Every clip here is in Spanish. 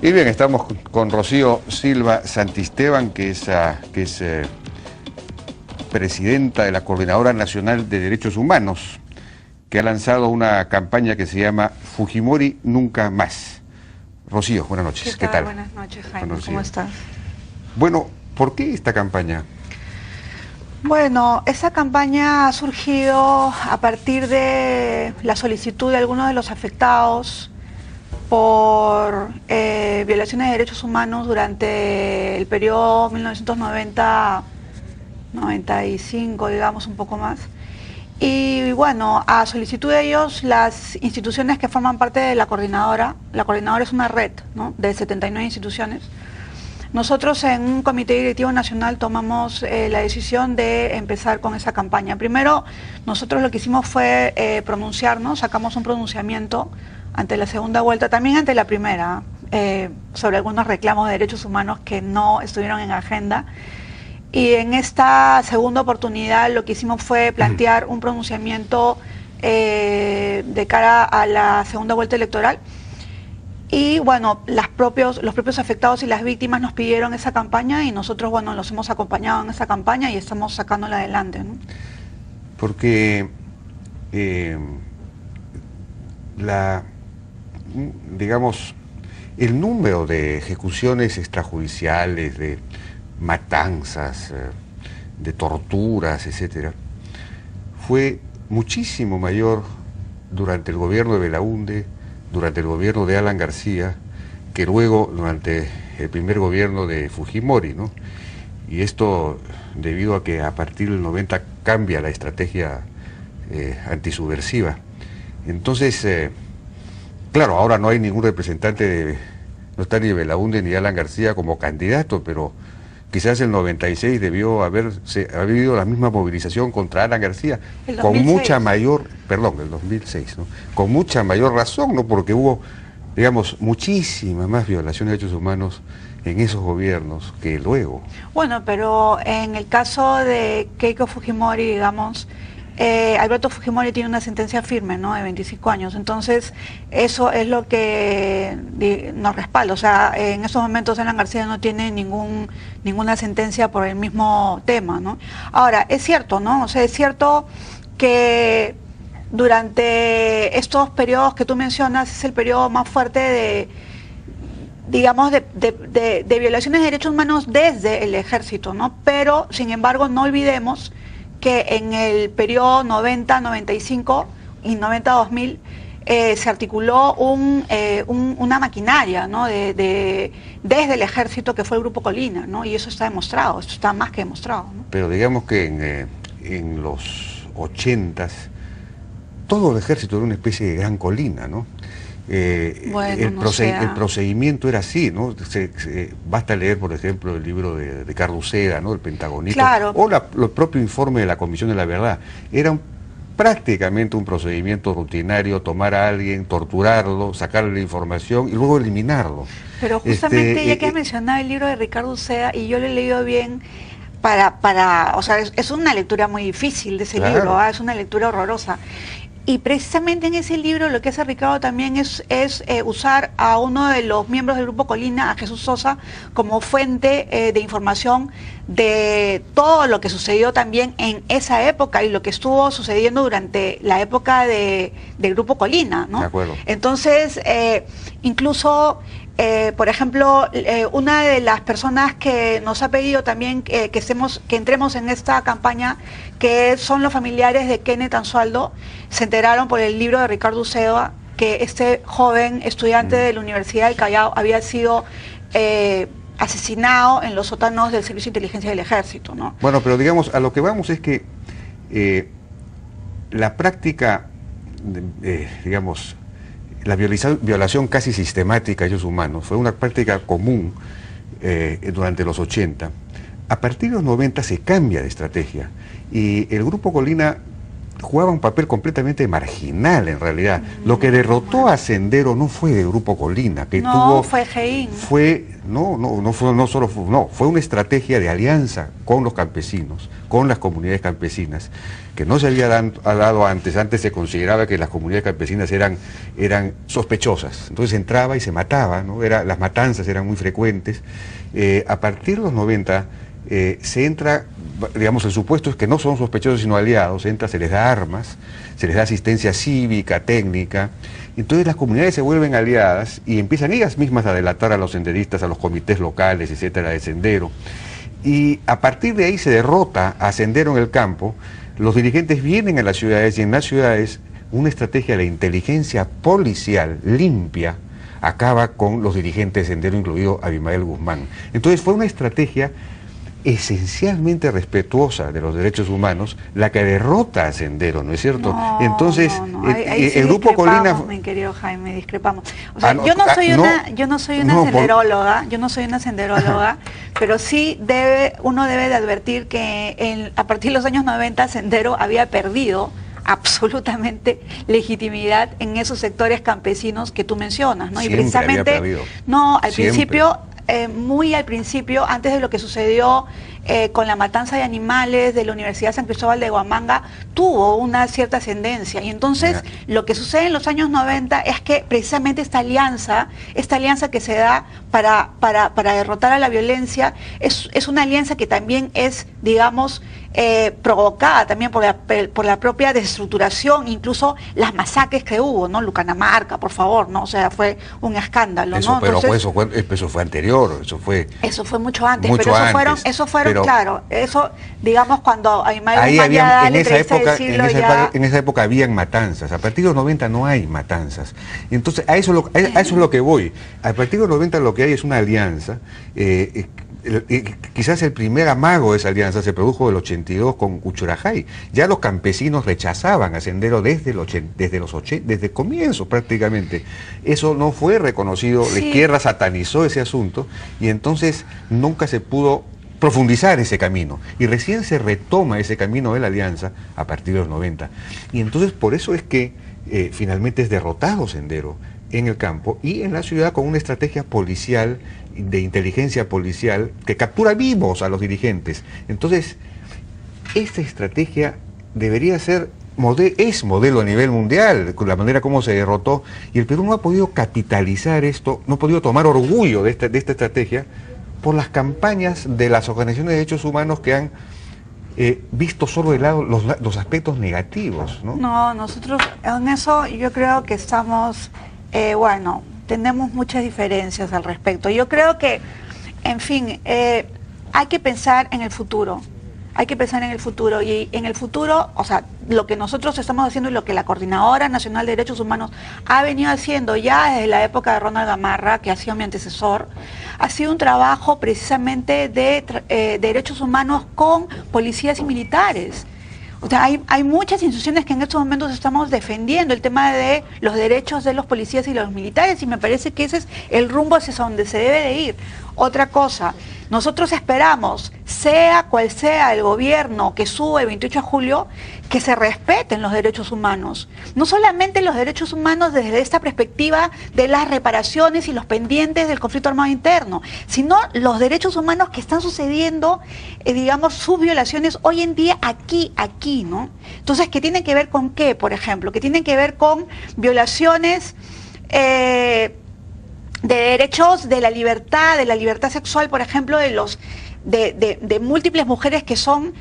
Y bien, estamos con Rocío Silva Santisteban, que es presidenta de la Coordinadora Nacional de Derechos Humanos, que ha lanzado una campaña que se llama Fujimori Nunca Más. Rocío, buenas noches. ¿Qué tal? Buenas noches, Jaime. ¿Cómo estás? Bueno, ¿por qué esta campaña? Bueno, esa campaña ha surgido a partir de la solicitud de algunos de los afectados por violaciones de derechos humanos durante el periodo 1990-95, digamos, un poco más. Y bueno, a solicitud de ellos, las instituciones que forman parte de la coordinadora es una red, ¿no?, de 79 instituciones. Nosotros en un comité directivo nacional tomamos la decisión de empezar con esa campaña. Primero, nosotros lo que hicimos fue pronunciarnos, sacamos un pronunciamiento ante la segunda vuelta, también ante la primera, sobre algunos reclamos de derechos humanos que no estuvieron en agenda. Y en esta segunda oportunidad lo que hicimos fue plantear un pronunciamiento de cara a la segunda vuelta electoral. Y bueno, los propios afectados y las víctimas nos pidieron esa campaña y nosotros, bueno, los hemos acompañado en esa campaña y estamos sacándola adelante, ¿no? Porque digamos, el número de ejecuciones extrajudiciales, de matanzas, de torturas, etcétera, fue muchísimo mayor durante el gobierno de Belaúnde, durante el gobierno de Alan García, que luego durante el primer gobierno de Fujimori, ¿no? Y esto debido a que a partir del 90 cambia la estrategia antisubversiva. Entonces, claro, ahora no hay ningún representante, no está ni Belaúnde ni Alan García como candidato, pero quizás el 96 debió haber habido la misma movilización contra Alan García, con mucha mayor, perdón, el 2006, ¿no?, con mucha mayor razón, ¿no?, porque hubo, digamos, muchísimas más violaciones de derechos humanos en esos gobiernos que luego. Bueno, pero en el caso de Keiko Fujimori, digamos, Alberto Fujimori tiene una sentencia firme, ¿no?, de 25 años, entonces eso es lo que nos respalda. O sea, en estos momentos Alan García no tiene ninguna sentencia por el mismo tema, ¿no? Ahora, es cierto, ¿no? O sea, es cierto que durante estos periodos que tú mencionas es el periodo más fuerte de, digamos, de violaciones de derechos humanos desde el ejército, ¿no? Pero, sin embargo, no olvidemos que en el periodo 90-95 y 90-2000 se articuló una maquinaria, ¿no?, desde el ejército, que fue el Grupo Colina, ¿no? Y eso está demostrado, eso está más que demostrado, ¿no? Pero digamos que en los 80s todo el ejército era una especie de gran colina, ¿no? El procedimiento era así, ¿no? Basta leer, por ejemplo, el libro de Ricardo Uceda, ¿no?, El Pentagonito, claro, o el propio informe de la Comisión de la Verdad. Era prácticamente un procedimiento rutinario: tomar a alguien, torturarlo, sacarle la información y luego eliminarlo. Pero justamente, ya que has mencionado el libro de Ricardo Uceda, y yo lo he leído bien, o sea, es una lectura muy difícil de ese libro, es una lectura horrorosa. Y precisamente en ese libro lo que hace Ricardo también es usar a uno de los miembros del Grupo Colina, a Jesús Sosa, como fuente de información de todo lo que sucedió también en esa época y lo que estuvo sucediendo durante la época del Grupo Colina, ¿no? De acuerdo. Entonces, incluso, por ejemplo, una de las personas que nos ha pedido también que entremos en esta campaña, que son los familiares de Kenneth Anzualdo, se enteraron por el libro de Ricardo Uceda que este joven estudiante de la Universidad del Callao había sido asesinado en los sótanos del Servicio de Inteligencia del Ejército, ¿no? Bueno, pero digamos, a lo que vamos es que la práctica, digamos, la violación casi sistemática de derechos humanos fue una práctica común durante los 80. A partir de los 90 se cambia de estrategia y el Grupo Colina jugaba un papel completamente marginal en realidad. Lo que derrotó a Sendero no fue el Grupo Colina, que fue GEIN. Fue una estrategia de alianza con los campesinos, con las comunidades campesinas, que no se había dado antes. Antes se consideraba que las comunidades campesinas eran sospechosas, entonces entraba y se mataba, ¿no? Las matanzas eran muy frecuentes. A partir de los 90 se entra, digamos, el supuesto es que no son sospechosos sino aliados, se les da armas, se les da asistencia cívica, técnica, entonces las comunidades se vuelven aliadas y empiezan ellas mismas a delatar a los senderistas, a los comités locales, etcétera, de Sendero, y a partir de ahí se derrota a Sendero en el campo. Los dirigentes vienen a las ciudades y en las ciudades una estrategia de inteligencia policial limpia acaba con los dirigentes de Sendero, incluido Abimael Guzmán. Entonces fue una estrategia esencialmente respetuosa de los derechos humanos la que derrota a Sendero, ¿no es cierto? Entonces, ahí sí el Grupo Colina... mi querido Jaime, discrepamos. O sea, yo no soy una senderóloga, pero sí uno debe de advertir que a partir de los años 90 Sendero había perdido absolutamente legitimidad en esos sectores campesinos que tú mencionas, ¿no? Siempre y precisamente, al principio, muy al principio, antes de lo que sucedió con la matanza de animales de la Universidad San Cristóbal de Huamanga, tuvo una cierta ascendencia. Y entonces lo que sucede en los años 90 es que precisamente esta alianza que se da para derrotar a la violencia, es una alianza que también es, digamos, provocada también por la propia desestructuración, incluso las masacres que hubo, ¿no? Lucanamarca, por favor, ¿no? O sea, fue un escándalo, eso, ¿no? Pero entonces, eso fue anterior, eso fue mucho antes, pero eso fueron, claro, eso, digamos, cuando en esa época habían matanzas. A partir de los 90 no hay matanzas. Entonces, a eso es lo que voy. A partir de los 90 lo que hay es una alianza. Quizás el primer amago de esa alianza se produjo en el 82 con Uchurajay. Ya los campesinos rechazaban a Sendero desde el comienzo prácticamente. Eso no fue reconocido, la izquierda satanizó ese asunto y entonces nunca se pudo profundizar ese camino. Y recién se retoma ese camino de la alianza a partir de los 90. Y entonces por eso es que finalmente es derrotado Sendero en el campo y en la ciudad con una estrategia policial, de inteligencia policial, que captura vivos a los dirigentes. Entonces, esta estrategia debería ser, es modelo a nivel mundial, con la manera como se derrotó, y el Perú no ha podido capitalizar esto, no ha podido tomar orgullo de esta estrategia, por las campañas de las organizaciones de derechos humanos que han visto solo de lado los aspectos negativos, ¿no? No, nosotros en eso yo creo que estamos, tenemos muchas diferencias al respecto. Yo creo que, en fin, hay que pensar en el futuro. Hay que pensar en el futuro y en el futuro, o sea, lo que nosotros estamos haciendo y lo que la Coordinadora Nacional de Derechos Humanos ha venido haciendo ya desde la época de Ronald Gamarra, que ha sido mi antecesor, ha sido un trabajo precisamente de derechos humanos con policías y militares. O sea, hay muchas instituciones que en estos momentos estamos defendiendo el tema de los derechos de los policías y los militares y me parece que ese es el rumbo hacia donde se debe de ir. Otra cosa, nosotros esperamos, sea cual sea el gobierno que sube el 28 de julio, que se respeten los derechos humanos. No solamente los derechos humanos desde esta perspectiva de las reparaciones y los pendientes del conflicto armado interno, sino los derechos humanos que están sucediendo, digamos, sus violaciones hoy en día aquí, ¿no? Entonces, ¿qué tienen que ver con qué, por ejemplo? Que tienen que ver con violaciones de derechos de la libertad sexual, por ejemplo, de múltiples mujeres que son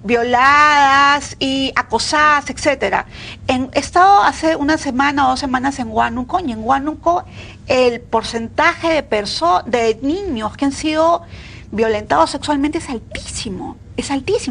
violadas y acosadas, etcétera. He estado hace una semana o 2 semanas en Huánuco, y en Huánuco el porcentaje de niños que han sido violentados sexualmente es altísimo.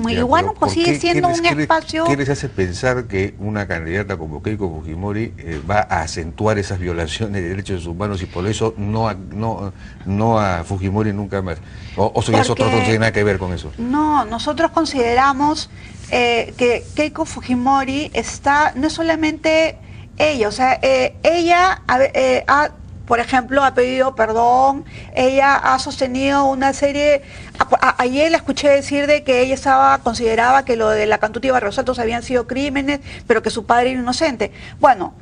Y Huánuco sigue siendo un espacio... ¿Qué les hace pensar que una candidata como Keiko Fujimori va a acentuar esas violaciones de derechos humanos y por eso no a Fujimori nunca más? ¿O eso no tiene nada que ver con eso? No, nosotros consideramos que Keiko Fujimori no es solamente ella, o sea, ella por ejemplo, ha pedido perdón, ella ha sostenido una serie, ayer la escuché decir de que ella consideraba que lo de la Cantuta y Barrios Altos habían sido crímenes, pero que su padre era inocente. Bueno,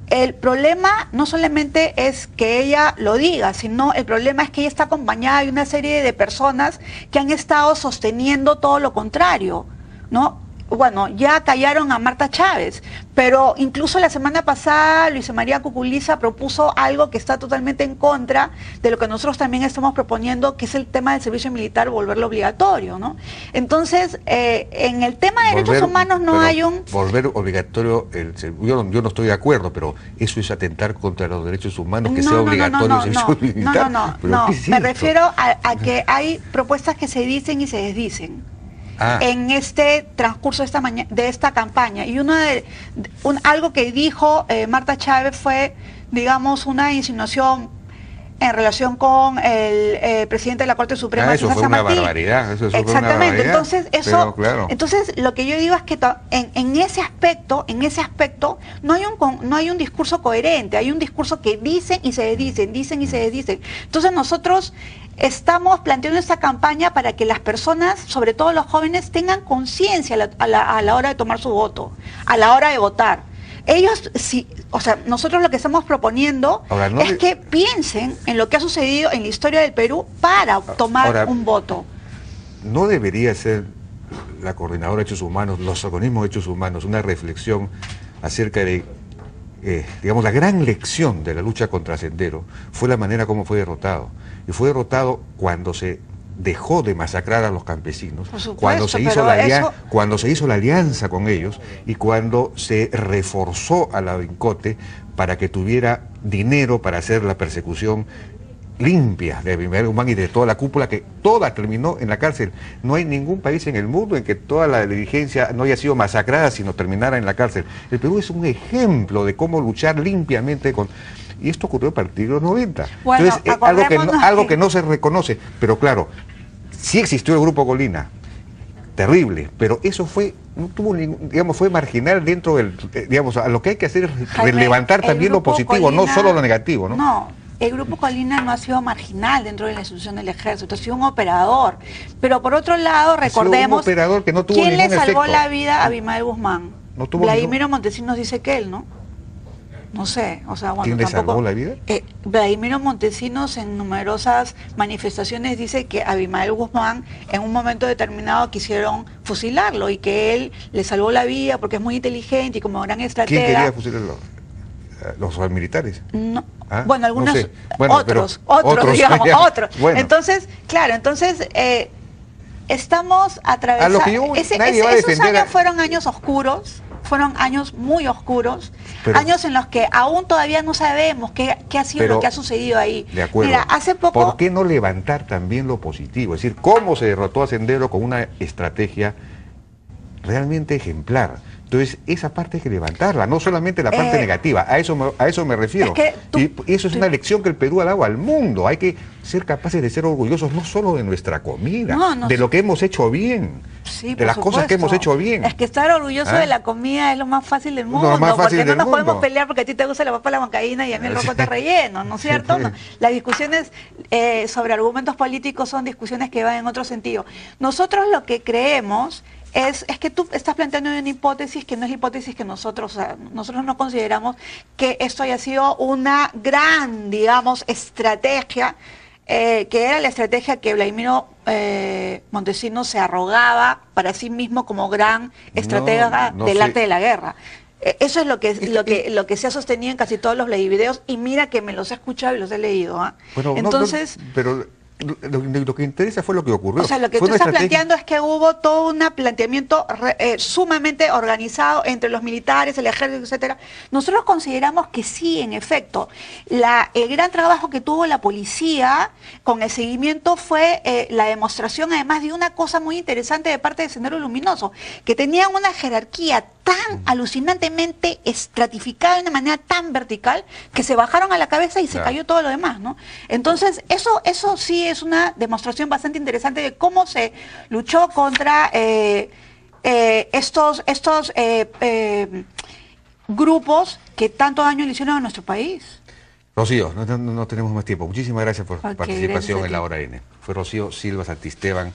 el problema no solamente es que ella lo diga, sino el problema es que ella está acompañada de una serie de personas que han estado sosteniendo todo lo contrario, ¿no? Bueno, ya callaron a Marta Chávez, pero incluso la semana pasada Luisa María Cuculiza propuso algo que está totalmente en contra de lo que nosotros también estamos proponiendo, que es el tema del servicio militar, volverlo obligatorio, ¿no? Entonces, en el tema de derechos humanos no hay un... Volver obligatorio, yo no estoy de acuerdo, pero eso es atentar contra los derechos humanos, que sea obligatorio el servicio militar. No, me refiero a que hay propuestas que se dicen y se desdicen. En este transcurso de esta campaña. Y algo que dijo Marta Chávez fue, digamos, una insinuación en relación con el presidente de la Corte Suprema. Eso fue una barbaridad. Exactamente. Entonces, entonces, lo que yo digo es que en ese aspecto, no hay un discurso coherente, hay un discurso que dicen y se desdicen, dicen y se desdicen. Entonces nosotros estamos planteando esta campaña para que las personas, sobre todo los jóvenes, tengan conciencia a la hora de tomar su voto, a la hora de votar. Ellos, sí, o sea, nosotros lo que estamos proponiendo es que piensen en lo que ha sucedido en la historia del Perú para tomar un voto. ¿No debería ser la Coordinadora de Derechos Humanos, los organismos de derechos humanos, una reflexión acerca de, digamos, la gran lección de la lucha contra Sendero? Fue la manera como fue derrotado. Y fue derrotado cuando se dejó de masacrar a los campesinos, cuando se hizo la alianza con ellos y cuando se reforzó a la Vincote para que tuviera dinero para hacer la persecución limpia de Abimael Guzmán y de toda la cúpula, que toda terminó en la cárcel. No hay ningún país en el mundo en que toda la dirigencia no haya sido masacrada, sino terminara en la cárcel. El Perú es un ejemplo de cómo luchar limpiamente con... Y esto ocurrió a partir de los 90. Bueno, entonces, algo que no se reconoce. Pero claro, sí existió el Grupo Colina, terrible, pero eso fue, no tuvo ningún, digamos, fue marginal dentro del, digamos, a lo que hay que hacer es levantar también lo positivo, Colina, no solo lo negativo, ¿no? No, el Grupo Colina no ha sido marginal dentro de la institución del Ejército, ha sido un operador. Pero por otro lado, recordemos, un operador que no tuvo ¿quién le salvó efecto? La vida a Abimael Guzmán? No tuvo Vladimiro Montesinos dice que él, ¿no? No sé, o sea, bueno, ¿quién le salvó la vida? Vladimiro Montesinos en numerosas manifestaciones dice que Abimael Guzmán en un momento determinado quisieron fusilarlo y que él le salvó la vida porque es muy inteligente y como gran estratega. ¿Quién quería fusilarlo? ¿Los militares? No. Bueno, algunos, no sé. Bueno, otros, digamos, otros. Bueno. Entonces, claro, estamos atravesando, esos años fueron años oscuros, fueron años muy oscuros, años en los que aún todavía no sabemos qué ha sido lo que ha sucedido ahí. De acuerdo. Mira, hace poco... ¿Por qué no levantar también lo positivo? Es decir, cómo se derrotó a Sendero con una estrategia realmente ejemplar. Entonces, esa parte hay que levantarla, no solamente la parte negativa, a eso me refiero. Y eso es una lección que el Perú ha dado al mundo. Hay que ser capaces de ser orgullosos no solo de nuestra comida, de lo que hemos hecho bien, de las cosas que hemos hecho bien. Es que estar orgulloso de la comida es lo más fácil del mundo, porque no nos podemos pelear porque a ti te gusta la papa a la huancaína y a mí el rocote relleno, ¿no es cierto? No. Las discusiones sobre argumentos políticos son discusiones que van en otro sentido. Nosotros lo que creemos es que tú estás planteando una hipótesis que no es la hipótesis que nosotros no consideramos que esto haya sido una gran, digamos, estrategia, que era la estrategia que Vladimiro Montesinos se arrogaba para sí mismo como gran estratega del arte de la guerra. Eso es lo que se ha sostenido en casi todos los videos y mira que me los he escuchado y los he leído. Bueno, entonces, pero lo que interesa fue lo que ocurrió. O sea, lo que tú estás planteando es que hubo todo un planteamiento sumamente organizado entre los militares, el ejército, etcétera. Nosotros consideramos que sí, en efecto. El gran trabajo que tuvo la policía con el seguimiento fue la demostración, además, de una cosa muy interesante de parte de Sendero Luminoso, que tenían una jerarquía tan alucinantemente estratificada de una manera tan vertical que se bajaron a la cabeza y se cayó todo lo demás, ¿no? Entonces, eso sí es una demostración bastante interesante de cómo se luchó contra estos grupos que tanto daño le hicieron a nuestro país. Rocío, no tenemos más tiempo. Muchísimas gracias por tu Ok, participación gracias a en la ti. Hora N. Fue Rocío Silva Santisteban,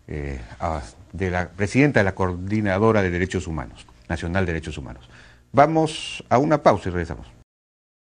de la presidenta de la Coordinadora de Derechos Humanos, Nacional de Derechos Humanos. Vamos a una pausa y regresamos.